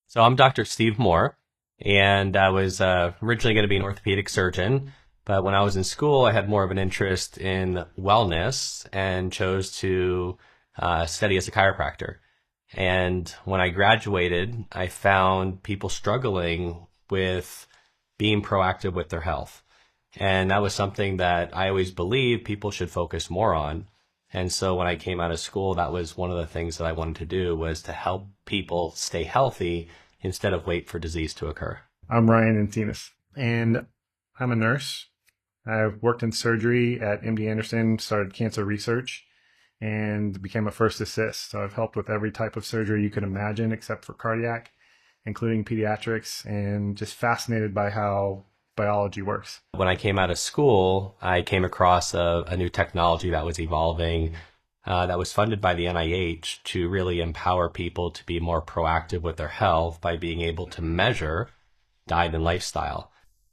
So I'm Dr. Steve Moore, and I was originally going to be an orthopedic surgeon, but when I was in school, I had more of an interest in wellness and chose to study as a chiropractor. And when I graduated, I found people struggling with being proactive with their health. And that was something that I always believed people should focus more on. And so when I came out of school, that was one of the things that I wanted to do was to help people stay healthy instead of wait for disease to occur. I'm Ryan Encinas, and I'm a nurse. I've worked in surgery at MD Anderson, started cancer research, and became a first assist. So I've helped with every type of surgery you could imagine except for cardiac, including pediatrics, and just fascinated by how biology works. When I came out of school, I came across a new technology that was evolving that was funded by the NIH to really empower people to be more proactive with their health by being able to measure diet and lifestyle.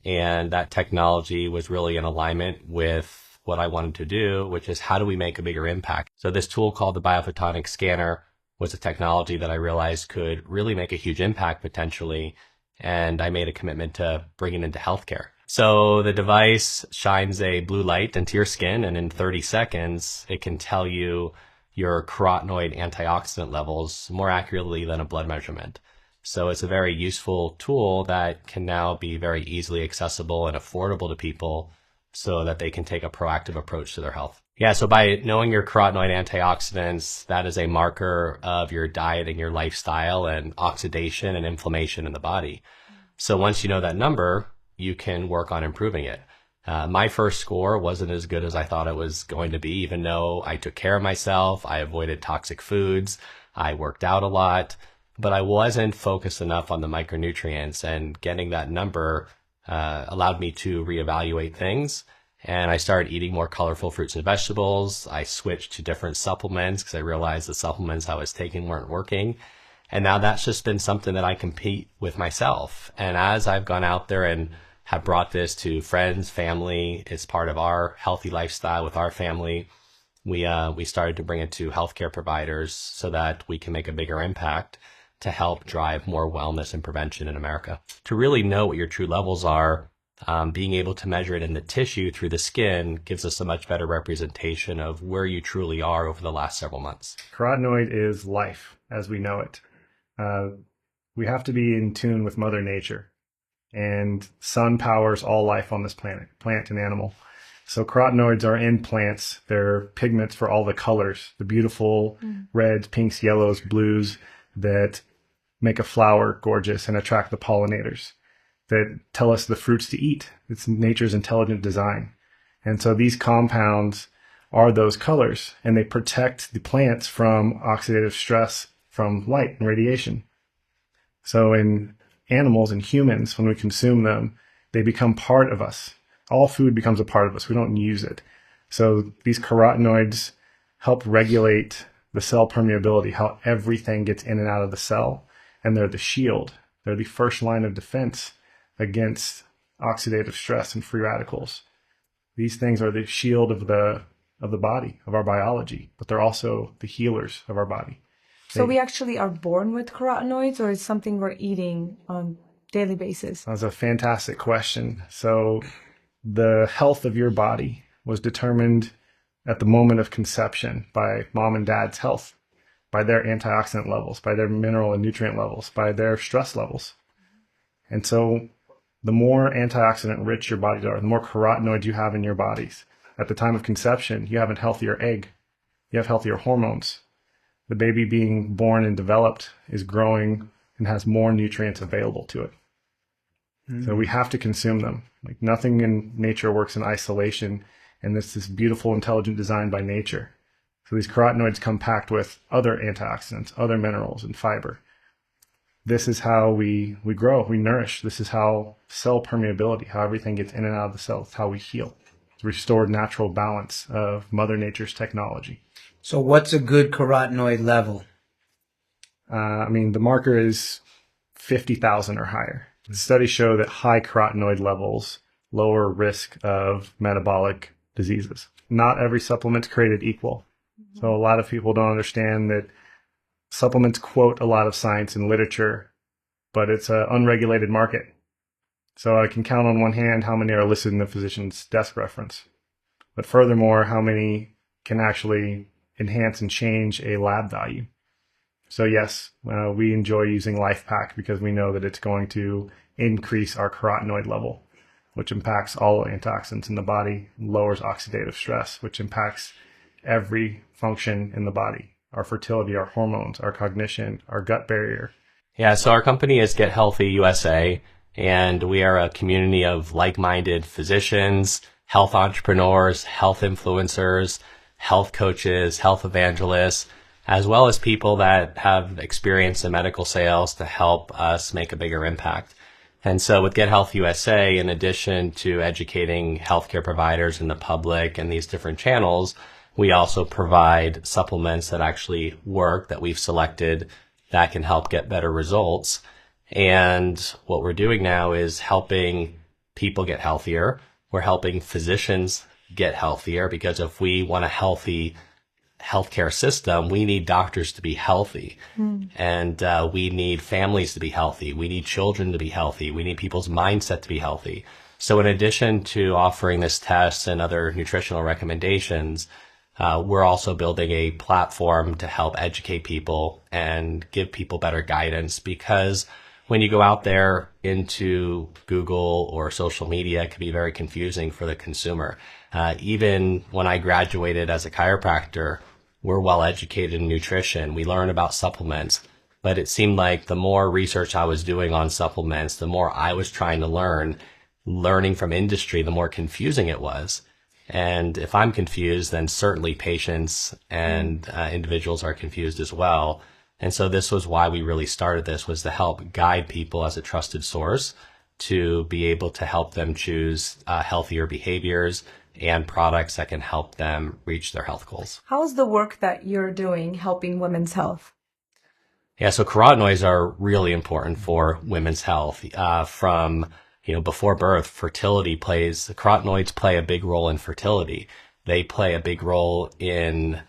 And that technology was really in alignment with what I wanted to do, which is how do we make a bigger impact? So this tool called the biophotonic scanner was a technology that I realized could really make a huge impact potentially. And I made a commitment to bring it into healthcare. So the device shines a blue light into your skin, and in 30 seconds, it can tell you your carotenoid antioxidant levels more accurately than a blood measurement. So it's a very useful tool that can now be very easily accessible and affordable to people so that they can take a proactive approach to their health. Yeah, so by knowing your carotenoid antioxidants, that is a marker of your diet and your lifestyle and oxidation and inflammation in the body. So once you know that number, you can work on improving it. My first score wasn't as good as I thought it was going to be, even though I took care of myself, I avoided toxic foods, I worked out a lot, but I wasn't focused enough on the micronutrients, and getting that number allowed me to reevaluate things. And I started eating more colorful fruits and vegetables. I switched to different supplements because I realized the supplements I was taking weren't working. And now that's just been something that I compete with myself. And as I've gone out there and have brought this to friends, family, it's part of our healthy lifestyle with our family, we started to bring it to healthcare providers so that we can make a bigger impact to help drive more wellness and prevention in America. To really know what your true levels are, being able to measure it in the tissue through the skin gives us a much better representation of where you truly are over the last several months. Carotenoid is life as we know it. We have to be in tune with Mother Nature, and sun powers all life on this planet, plant and animal. So carotenoids are in plants. They're pigments for all the colors, the beautiful reds, pinks, yellows, blues that make a flower gorgeous and attract the pollinators, that tell us the fruits to eat. It's nature's intelligent design. And so these compounds are those colors, and they protect the plants from oxidative stress from light and radiation. So in animals and humans, when we consume them, they become part of us. All food becomes a part of us. We don't use it. So these carotenoids help regulate the cell permeability, how everything gets in and out of the cell. And they're the shield. They're the first line of defense against oxidative stress and free radicals. These things are the shield of the body, of our biology, but they're also the healers of our body. So we actually are born with carotenoids, or is something we're eating on a daily basis? That's a fantastic question. So the health of your body was determined at the moment of conception by mom and dad's health, by their antioxidant levels, by their mineral and nutrient levels, by their stress levels. And so the more antioxidant rich your bodies are, the more carotenoids you have in your bodies. At the time of conception, you have a healthier egg. You have healthier hormones. The baby being born and developed is growing and has more nutrients available to it. So we have to consume them. Like nothing in nature works in isolation, and this is beautiful, intelligent design by nature. So these carotenoids come packed with other antioxidants, other minerals, and fiber. This is how we grow, we nourish. This is how cell permeability, how everything gets in and out of the cell. It's how we heal. It's restored natural balance of Mother Nature's technology. So what's a good carotenoid level? The marker is 50,000 or higher. Studies show that high carotenoid levels lower risk of metabolic diseases. Not every supplement's created equal. So a lot of people don't understand that supplements quote a lot of science and literature, but it's an unregulated market. So I can count on one hand how many are listed in the physician's desk reference. But furthermore, how many can actually enhance and change a lab value. So yes, we enjoy using LifePak because we know that it's going to increase our carotenoid level, which impacts all antioxidants in the body, lowers oxidative stress, which impacts every function in the body, our fertility, our hormones, our cognition, our gut barrier. Yeah, so our company is Get Healthy USA, and we are a community of like-minded physicians, health entrepreneurs, health influencers, health coaches, health evangelists, as well as people that have experience in medical sales to help us make a bigger impact. And so with Get Health USA, in addition to educating healthcare providers and the public and these different channels, we also provide supplements that actually work that we've selected that can help get better results. And what we're doing now is helping people get healthier. We're helping physicians get healthier, because if we want a healthy healthcare system, we need doctors to be healthy. And we need families to be healthy. We need children to be healthy. We need people's mindset to be healthy. So in addition to offering this test and other nutritional recommendations, we're also building a platform to help educate people and give people better guidance, because when you go out there into Google or social media, it can be very confusing for the consumer. Even when I graduated as a chiropractor, we're well educated in nutrition. We learn about supplements, but it seemed like the more research I was doing on supplements, the more I was trying to learning from industry, the more confusing it was. And if I'm confused, then certainly patients and individuals are confused as well. And so this was why we really started this, was to help guide people as a trusted source to be able to help them choose healthier behaviors and products that can help them reach their health goals. How is the work that you're doing helping women's health? Yeah, so carotenoids are really important for women's health. Before birth, carotenoids play a big role in fertility. They play a big role in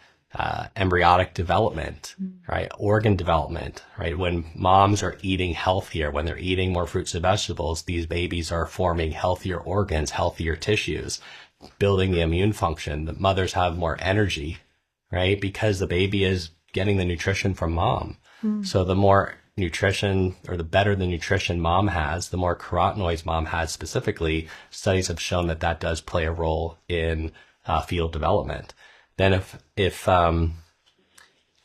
embryonic development, right? Organ development, right? When moms are eating healthier, when they're eating more fruits and vegetables, these babies are forming healthier organs, healthier tissues, building the immune function. The mothers have more energy, right? Because the baby is getting the nutrition from mom. So the more nutrition, or the better the nutrition mom has, the more carotenoids mom has specifically, studies have shown that that does play a role in fetal development. Then if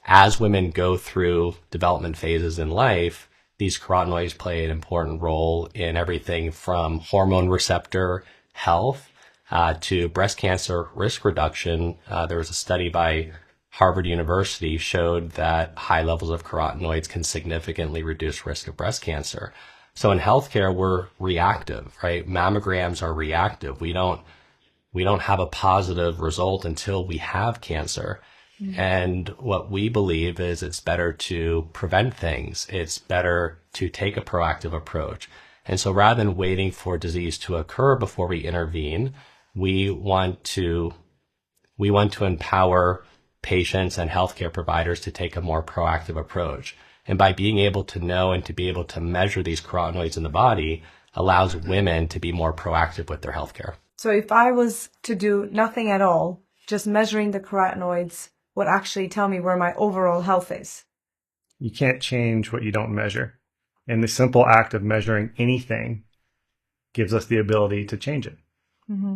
as women go through development phases in life, these carotenoids play an important role in everything from hormone receptor health to breast cancer risk reduction. There was a study by Harvard University showed that high levels of carotenoids can significantly reduce risk of breast cancer. So in healthcare, we're reactive, right? Mammograms are reactive. We don't have a positive result until we have cancer. And what we believe is it's better to prevent things. It's better to take a proactive approach. And so rather than waiting for disease to occur before we intervene, we want to empower patients and healthcare providers to take a more proactive approach. And by being able to know and to be able to measure these carotenoids in the body allows women to be more proactive with their healthcare. So if I was to do nothing at all, just measuring the carotenoids would actually tell me where my overall health is. You can't change what you don't measure. And the simple act of measuring anything gives us the ability to change it.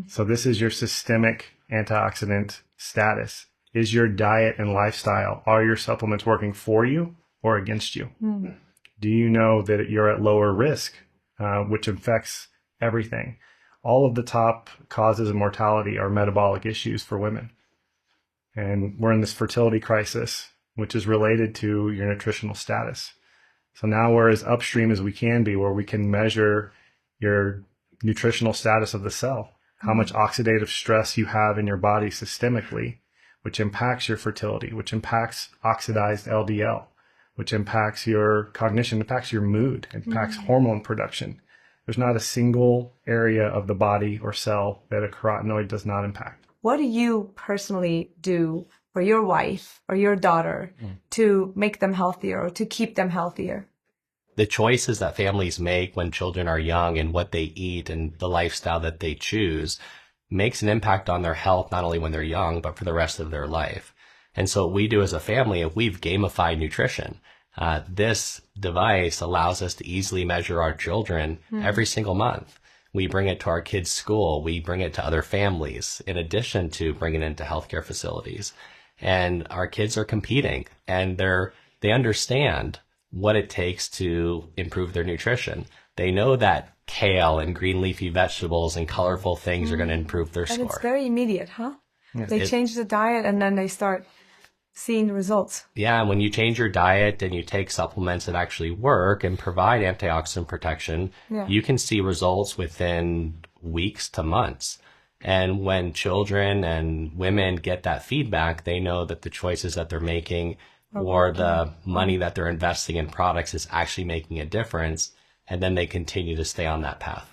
So this is your systemic antioxidant status. Is your diet and lifestyle, are your supplements working for you or against you? Do you know that you're at lower risk, which affects everything? All of the top causes of mortality are metabolic issues for women. And we're in this fertility crisis, which is related to your nutritional status. So now we're as upstream as we can be, where we can measure your nutritional status of the cell, how much oxidative stress you have in your body systemically, which impacts your fertility, which impacts oxidized LDL, which impacts your cognition, impacts your mood, impacts hormone production. There's not a single area of the body or cell that a carotenoid does not impact. What do you personally do for your wife or your daughter to make them healthier or to keep them healthier? the choices that families make when children are young and what they eat and the lifestyle that they choose makes an impact on their health, not only when they're young, but for the rest of their life. And so what we do as a family, we've gamified nutrition. This device allows us to easily measure our children every single month. We bring it to our kids' school. We bring it to other families, in addition to bringing it into healthcare facilities. And our kids are competing, and they understand what it takes to improve their nutrition. They know that kale and green leafy vegetables and colorful things are going to improve their And score. it's very immediate, huh? Yes. They change the diet and then they start seeing the results. Yeah, and when you change your diet and you take supplements that actually work and provide antioxidant protection, you can see results within weeks to months. And when children and women get that feedback, they know that the choices that they're making or the money that they're investing in products is actually making a difference. And then they continue to stay on that path.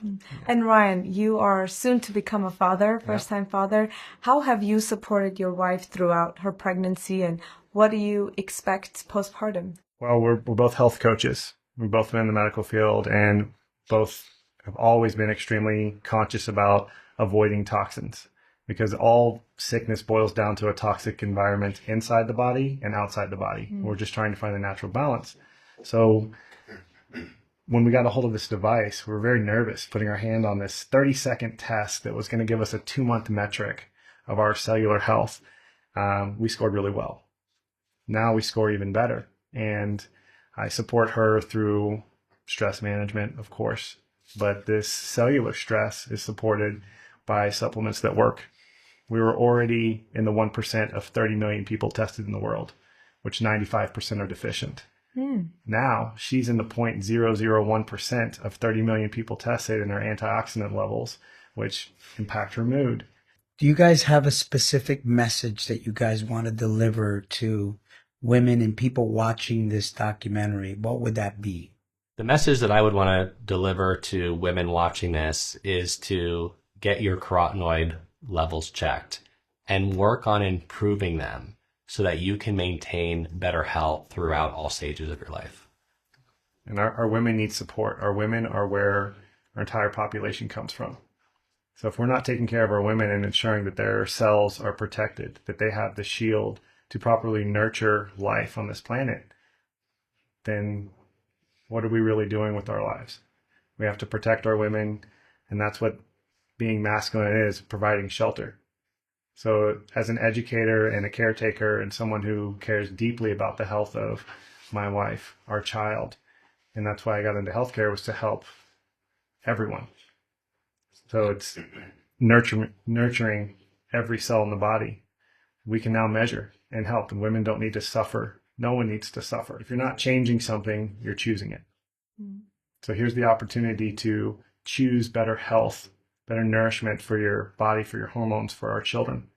And Ryan, you are soon to become a father, first-time father. How have you supported your wife throughout her pregnancy, and what do you expect postpartum? Well, we're both health coaches. We've both been in the medical field, and both have always been extremely conscious about avoiding toxins, because all sickness boils down to a toxic environment inside the body and outside the body. We're just trying to find a natural balance. So when we got a hold of this device, we were very nervous putting our hand on this 30-second test that was going to give us a 2-month metric of our cellular health. We scored really well. Now we score even better. And I support her through stress management, of course. But this cellular stress is supported by supplements that work. We were already in the 1% of 30 million people tested in the world, which 95% are deficient. Now she's in the 0.001% of 30 million people tested in her antioxidant levels, which impact her mood. Do you guys have a specific message that you guys want to deliver to women and people watching this documentary? What would that be? The message that I would want to deliver to women watching this is to get your carotenoid levels checked and work on improving them, so that you can maintain better health throughout all stages of your life. And our women need support. Our women are where our entire population comes from. So if we're not taking care of our women and ensuring that their cells are protected, that they have the shield to properly nurture life on this planet, then what are we really doing with our lives? We have to protect our women, and that's what being masculine is, providing shelter. So as an educator and a caretaker and someone who cares deeply about the health of my wife, our child, and that's why I got into healthcare, was to help everyone. So it's nurturing every cell in the body. We can now measure and help, and women don't need to suffer. No one needs to suffer. If you're not changing something, you're choosing it. So here's the opportunity to choose better health, better nourishment for your body, for your hormones, for our children.